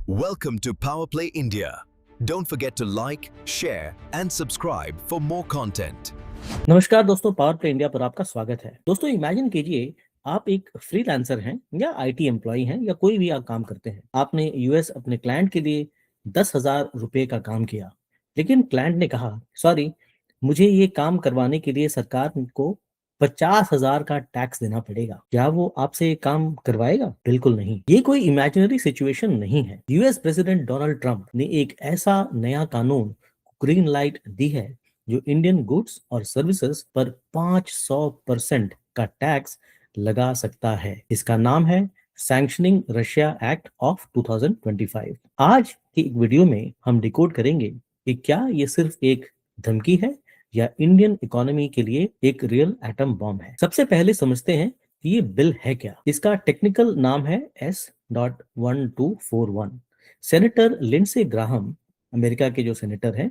Welcome to Power Play India. Don't forget to like, share and subscribe for more content. नमस्कार दोस्तों, power play India पर आपका स्वागत है। दोस्तों, इमेजिन कीजिए आप एक फ्रीलांसर हैं या आईटी एम्प्लॉय हैं या कोई भी आप काम करते हैं। आपने यूएस अपने क्लाइंट के लिए 10,000 रुपए का काम किया, लेकिन क्लाइंट ने कहा सॉरी, मुझे ये काम करवाने के लिए सरकार को 50,000 का टैक्स देना पड़ेगा। क्या वो आपसे ये काम करवाएगा? बिल्कुल नहीं। ये कोई इमेजिनरी सिचुएशन नहीं है। यूएस प्रेसिडेंट डोनाल्ड ट्रंप ने एक ऐसा नया कानून ग्रीन लाइट दी है जो इंडियन गुड्स और सर्विसेज पर 500% का टैक्स लगा सकता है। इसका नाम है सैंक्शनिंग रशिया एक्ट ऑफ 2025। आज की एक वीडियो में हम डिकोड करेंगे कि क्या ये सिर्फ एक धमकी है या इंडियन इकोनॉमी के लिए एक रियल एटम बॉम्ब है। सबसे पहले समझते हैं कि ये बिल है क्या। इसका टेक्निकल नाम है S.1241। Senator Lindsey Graham, America के जो सेनेटर हैं,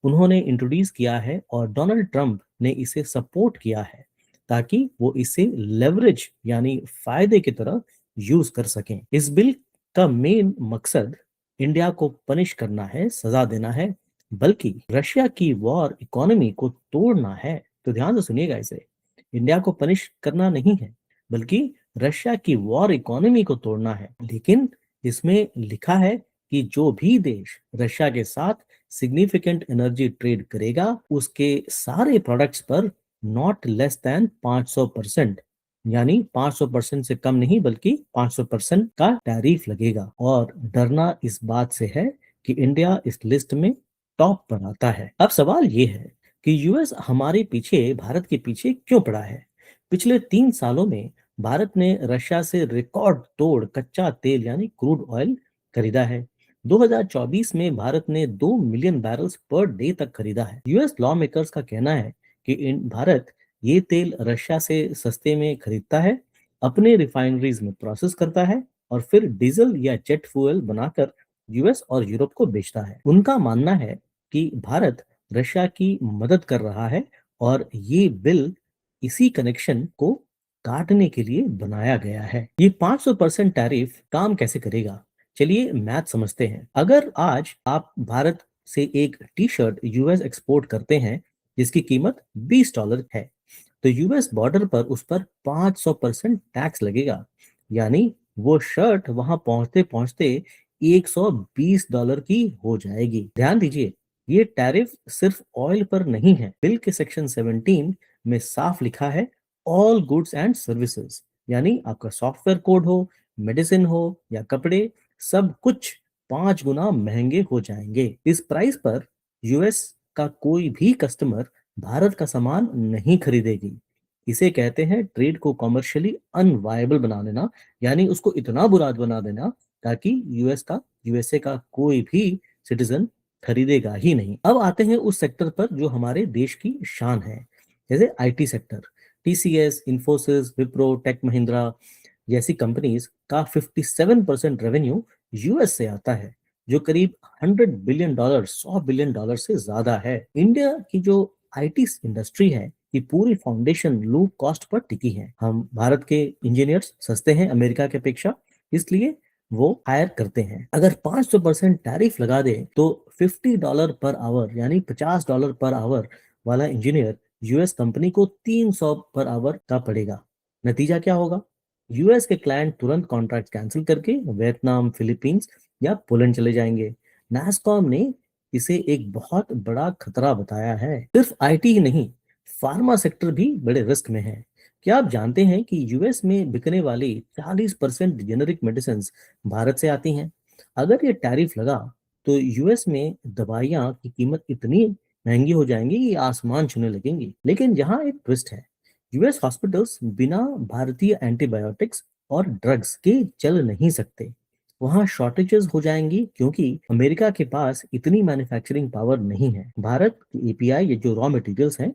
उन्होंने इंट्रोड्यूस किया है और डोनाल्ड ट्रंप ने इसे सपोर्ट किया है ताकि वो इसे लेवरेज यानी फायदे की तरह यूज कर सकें। इस बिल का मेन मकसद इंडिया को पनिश करना है, सजा देना है, बल्कि रशिया की वॉर इकोनॉमी को तोड़ना है। तो ध्यान से सुनिएगा, इसे इंडिया को पनिश करना नहीं है, बल्कि रशिया की वॉर इकोनॉमी को तोड़ना है। लेकिन इसमें लिखा है कि जो भी देश रशिया के साथ सिग्निफिकेंट एनर्जी ट्रेड करेगा उसके सारे प्रोडक्ट्स पर नॉट लेस देन 500%, यानी 500% से कम नहीं बल्कि 500% का टैरिफ लगेगा। और डरना इस बात से है कि इंडिया इस लिस्ट में टॉप पर आता है। अब सवाल ये है कि यूएस हमारे पीछे, भारत के पीछे क्यों पड़ा है। पिछले 3 सालों में भारत ने रशिया से रिकॉर्ड तोड़ कच्चा तेल यानी क्रूड ऑयल खरीदा है। 2024 में भारत ने 2 मिलियन बैरल्स पर डे तक खरीदा है। यूएस लॉ मेकर्स का कहना है कि भारत ये तेल रशिया से सस्ते में खरीदता है, अपने रिफाइनरीज में प्रोसेस करता है और फिर डीजल या जेट फ्यूल बनाकर यूएस और यूरोप को बेचता है। उनका मानना है कि भारत रशिया की मदद कर रहा है और ये बिल इसी कनेक्शन को काटने के लिए बनाया गया है। ये 500% टैरिफ काम कैसे करेगा? चलिए मैथ समझते हैं। अगर आज आप भारत से एक टी शर्ट यूएस एक्सपोर्ट करते हैं जिसकी कीमत $20 है, तो यूएस बॉर्डर पर उस पर 500% टैक्स लगेगा, यानी वो शर्ट वहां पहुंचते पहुंचते $120 की हो जाएगी। ध्यान दीजिए, ये टैरिफ सिर्फ ऑयल पर नहीं है। बिल के सेक्शन 17 में साफ लिखा है ऑल गुड्स एंड सर्विसेज, यानी आपका सॉफ्टवेयर कोड हो, मेडिसिन हो या कपड़े, सब कुछ 5 गुना महंगे हो जाएंगे। इस प्राइस पर यूएस का कोई भी कस्टमर भारत का सामान नहीं खरीदेगी। इसे कहते हैं ट्रेड को कॉमर्शियली अनवायबल बना देना, यानी उसको इतना बुरा बना देना ताकि यूएसए का कोई भी सिटीजन खरीदेगा ही नहीं। अब आते हैं उस सेक्टर पर जो हमारे देश की शान है, जैसे IT sector. TCS, Infosys, Wipro, tech Mahindra जैसी कंपनीज का 57% रेवेन्यू यूएस से आता है, जो करीब $100 बिलियन, $100 बिलियन से ज्यादा है। इंडिया की जो आईटी इंडस्ट्री है, ये पूरी फाउंडेशन लो कॉस्ट पर टिकी है। हम भारत के इंजीनियर्स सस्ते हैं अमेरिका के अपेक्षा, इसलिए वो हायर करते हैं। अगर 500% टैरिफ लगा दे तो $50 पर आवर यानी $50 पर आवर वाला इंजीनियर यूएस कंपनी को 300 पर आवर का पड़ेगा। नतीजा क्या होगा? यूएस के क्लाइंट तुरंत कॉन्ट्रैक्ट कैंसिल करके वियतनाम, फिलीपींस या पोलैंड चले जाएंगे। नास्कॉम ने इसे एक बहुत बड़ा खतरा बताया है। सिर्फ आईटी ही नहीं, फार्मा सेक्टर भी बड़े रिस्क में है। क्या आप जानते हैं कि यूएस में बिकने वाली 40% जेनेरिक मेडिसिन भारत से आती हैं? अगर ये टैरिफ लगा तो यूएस में दवाइयां की कीमत इतनी महंगी हो जाएंगी कि आसमान छूने लगेंगी। लेकिन यहाँ एक ट्विस्ट है, यूएस हॉस्पिटल्स बिना भारतीय एंटीबायोटिक्स और ड्रग्स के चल नहीं सकते। वहाँ शॉर्टेजेस हो जाएंगी क्योंकि अमेरिका के पास इतनी मैन्युफैक्चरिंग पावर नहीं है। भारत की एपीआई, ये जो रॉ मटेरियल्स हैं,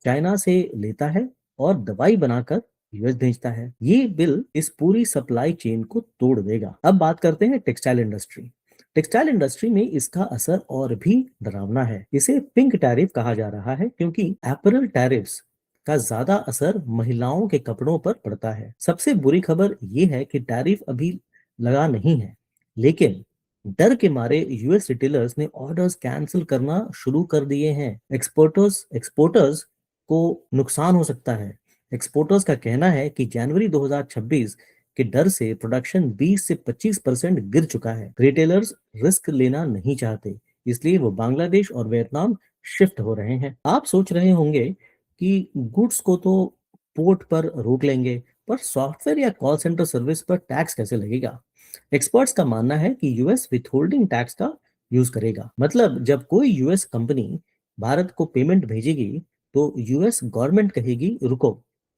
चाइना से लेता है और दवाई बनाकर यूएस भेजता है। ये बिल इस पूरी सप्लाई चेन को तोड़ देगा। अब बात करते हैं टेक्सटाइल इंडस्ट्री। टेक्सटाइल इंडस्ट्री में इसका असर और भी डरावना है। इसे पिंक टैरिफ कहा जा रहा है क्योंकि एपरल टैरिफ्स का ज्यादा असर महिलाओं के कपड़ों पर पड़ता है। सबसे बुरी खबर यह है कि टैरिफ अभी लगा नहीं है, लेकिन डर के मारे यूएस रिटेलर्स ने ऑर्डर्स कैंसिल करना शुरू कर दिए हैं। एक्सपोर्टर्स को नुकसान हो सकता है। एक्सपोर्टर्स का कहना है कि जनवरी 2026 के डर से प्रोडक्शन 20 से 25% गिर चुका है। रिटेलर्स रिस्क लेना नहीं चाहते, इसलिए वो बांग्लादेश और वियतनाम शिफ्ट हो रहे हैं। आप सोच रहे होंगे कि गुड्स को तो पोर्ट पर रोक लेंगे, पर सॉफ्टवेयर या कॉल सेंटर सर्विस पर टैक्स कैसे लगेगा? एक्सपर्ट्स का मानना है कि यूएस विथहोल्डिंग टैक्स का यूज करेगा। मतलब जब कोई यूएस कंपनी भारत को पेमेंट भेजेगी तो यूएस गवर्नमेंट कहेगी रुको,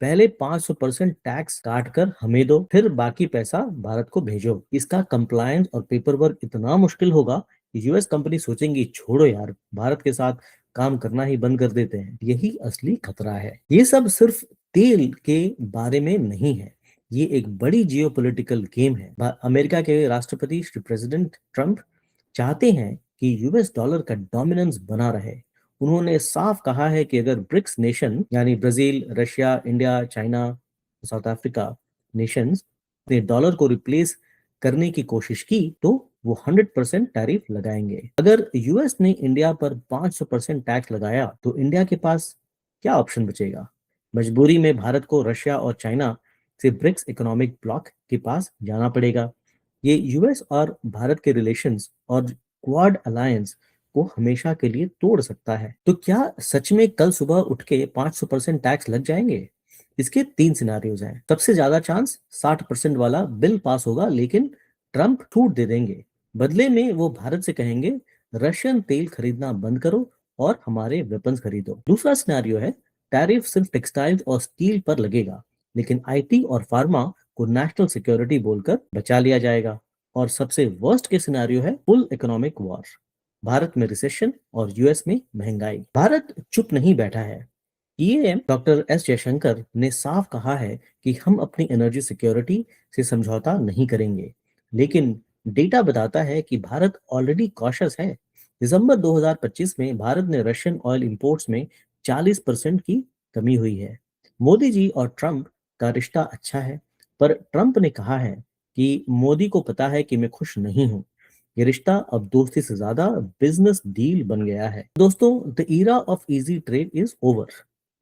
पहले 500% टैक्स काट कर हमें दो, फिर बाकी पैसा भारत को भेजो। इसका कंप्लायंस और पेपर वर्क इतना मुश्किल होगा कि यूएस कंपनी सोचेंगी छोड़ो यार, भारत के साथ काम करना ही बंद कर देते हैं। यही असली खतरा है। ये सब सिर्फ तेल के बारे में नहीं है, ये एक बड़ी जियोपॉलिटिकल गेम है। अमेरिका के राष्ट्रपति श्री प्रेसिडेंट ट्रंप चाहते हैं कि यूएस डॉलर का डोमिनेंस बना रहे। उन्होंने साफ कहा है कि अगर ब्रिक्स नेशन यानी Brazil, Russia, India, China, south Africa Nations ने डॉलर को रिप्लेस करने की कोशिश की तो वो 100% टैरिफ लगाएंगे। अगर यूएस ने इंडिया पर 500% टैक्स लगाया तो इंडिया के पास क्या ऑप्शन बचेगा? मजबूरी में भारत को रशिया और चाइना से ब्रिक्स इकोनॉमिक ब्लॉक के पास जाना पड़ेगा। ये यूएस और भारत के रिलेशंस और क्वाड अलायंस को हमेशा के लिए तोड़ सकता है। तो क्या सच में कल सुबह उठ के 500% टैक्स लग जाएंगे? इसके 3 सिनारियोज हैं। सबसे ज्यादा चांस 60% वाला बिल पास होगा, लेकिन ट्रंप छूट दे देंगे। बदले में वो भारत से कहेंगे रशियन तेल खरीदना बंद करो और हमारे वेपन्स खरीदो। दूसरा सिनेरियो है टैरिफ सिर्फ टेक्सटाइल्स और स्टील पर लगेगा, लेकिन आईटी और फार्मा को नेशनल सिक्योरिटी बोलकर बचा लिया जाएगा। और सबसे वर्स्ट के सिनेरियो है फुल इकोनॉमिक वॉर, भारत में रिसेशन और यूएस में महंगाई। भारत चुप नहीं बैठा है। ईएएम डॉक्टर एस जयशंकर ने साफ कहा है कि हम अपनी एनर्जी सिक्योरिटी से समझौता नहीं करेंगे, लेकिन डेटा बताता है कि भारत ऑलरेडी कॉशियस है। दिसंबर 2025 में भारत ने रशियन ऑयल इंपोर्ट्स में 40% की कमी हुई है। मोदी जी और ट्रंप का रिश्ता अच्छा है, पर ट्रंप ने कहा है कि मोदी को पता है कि मैं खुश नहीं हूं। ये रिश्ता अब दोस्ती से ज्यादा बिजनेस डील बन गया है। दोस्तों, the era of easy trade is over,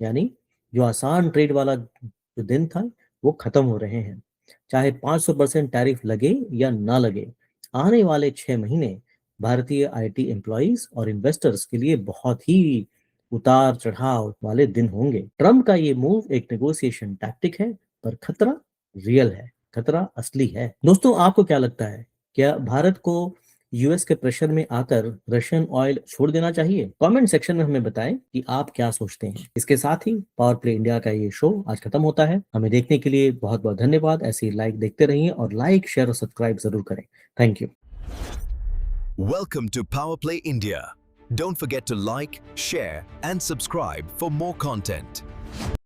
यानी जो आसान ट्रेड वाला जो दिन था वो खत्म हो रहे हैं। चाहे 500% टैरिफ लगे या ना लगे, आने वाले 6 महीने भारतीय आईटी एम्प्लॉइज और इन्वेस्टर्स के लिए बहुत ही उतार चढ़ाव वाले दिन होंगे। ट्रम्प का ये मूव एक नेगोशिएशन टैक्टिक है, पर खतरा रियल है, खतरा असली है। दोस्तों, आपको क्या लगता है? क्या भारत को यूएस के प्रेशर में आकर रशियन ऑयल छोड़ देना चाहिए? कमेंट सेक्शन में हमें बताएं कि आप क्या सोचते हैं। इसके साथ ही पावर प्ले इंडिया का ये शो आज खत्म होता है। हमें देखने के लिए बहुत बहुत धन्यवाद। ऐसे ही लाइक देखते रहिए और लाइक, शेयर और सब्सक्राइब जरूर करें। Thank you. Welcome to Power Play India. Don't forget to like, share, and subscribe for more content.